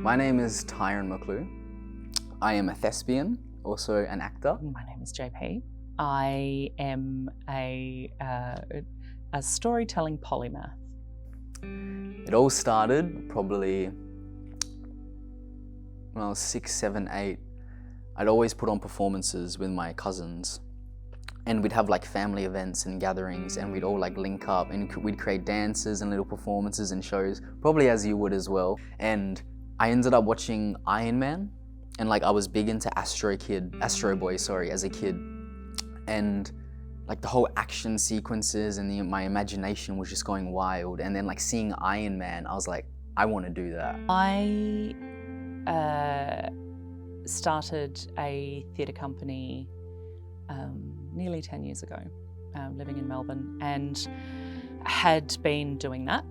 My name is Tyron McClue. I am a thespian, also an actor. My name is JP. I am a storytelling polymath. It all started probably when I was 6, 7, 8. I'd always put on performances with my cousins, and we'd have like family events and gatherings, and we'd all like link up and we'd create dances and little performances and shows, probably as you would as well. And I ended up watching Iron Man, and like I was big into Astro Boy as a kid. And like the whole action sequences and my imagination was just going wild. And then like seeing Iron Man, I was like, I want to do that. I started a theatre company nearly 10 years ago, living in Melbourne, and had been doing that,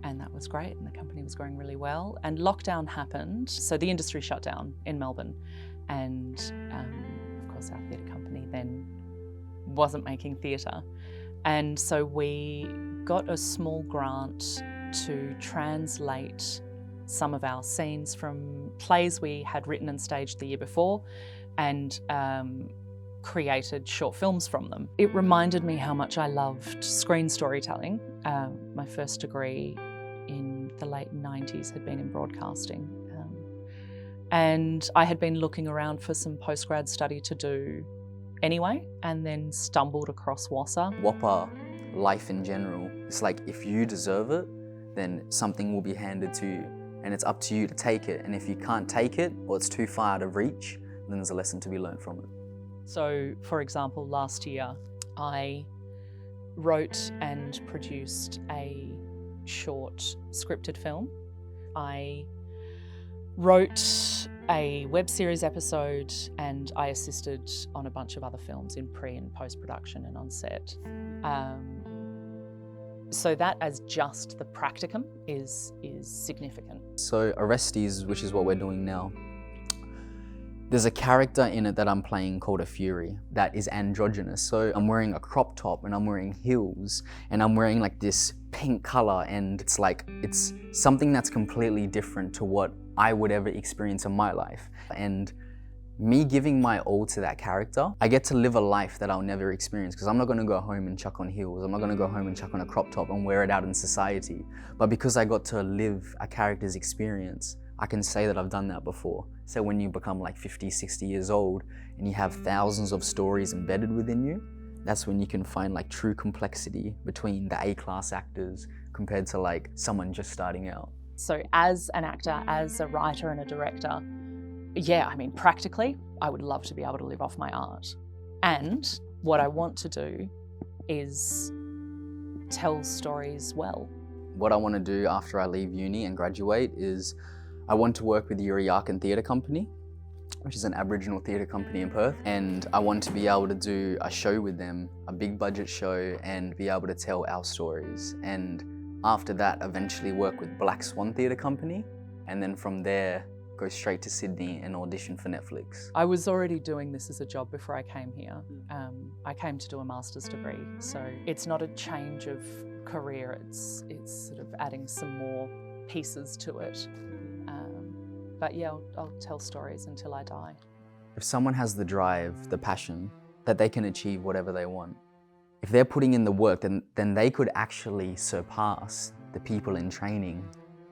and that was great, and the company was going really well. And lockdown happened, so the industry shut down in Melbourne, and of course our theatre company then wasn't making theatre, and so we got a small grant to translate some of our scenes from plays we had written and staged the year before, and created short films from them. It reminded me how much I loved screen storytelling. My first degree in the late 90s had been in broadcasting, and I had been looking around for some postgrad study to do anyway, and then stumbled across WASA. WAAPA, life in general, it's like if you deserve it, then something will be handed to you, and it's up to you to take it. And if you can't take it, or it's too far out of reach, then there's a lesson to be learned from it. So, for example, last year I wrote and produced a short scripted film. I wrote a web series episode, and I assisted on a bunch of other films in pre and post-production and on set. So that, as just the practicum, is significant. So Orestes, which is what we're doing now, there's a character in it that I'm playing called a Fury that is androgynous. So I'm wearing a crop top and I'm wearing heels and I'm wearing like this pink color, and it's something that's completely different to what I would ever experience in my life. And me giving my all to that character, I get to live a life that I'll never experience, because I'm not gonna go home and chuck on heels. I'm not gonna go home and chuck on a crop top and wear it out in society. But because I got to live a character's experience, I can say that I've done that before. So when you become like 50, 60 years old and you have thousands of stories embedded within you, that's when you can find like true complexity between the A-class actors compared to like someone just starting out. So as an actor, as a writer and a director, yeah, I mean, practically, I would love to be able to live off my art. And what I want to do is tell stories well. What I want to do after I leave uni and graduate is I want to work with the Yuriarkan Theatre Company, which is an Aboriginal theatre company in Perth. And I want to be able to do a show with them, a big budget show, and be able to tell our stories. And after that, eventually work with Black Swan Theatre Company. And then from there, go straight to Sydney and audition for Netflix. I was already doing this as a job before I came here. I came to do a master's degree, so it's not a change of career, it's sort of adding some more pieces to it. But yeah, I'll tell stories until I die. If someone has the drive, the passion, that they can achieve whatever they want, if they're putting in the work, then they could actually surpass the people in training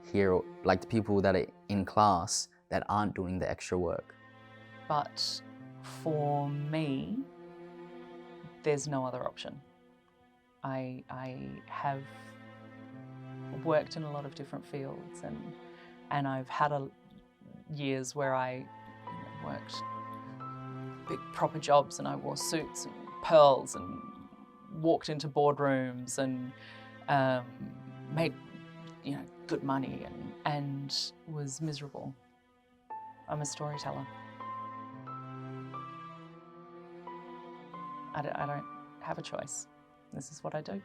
here, like the people that are in class that aren't doing the extra work. But for me, there's no other option. I have worked in a lot of different fields, and I've had years where I worked big proper jobs, and I wore suits and pearls and walked into boardrooms and made good money and was miserable. I'm a storyteller. I don't have a choice. This is what I do.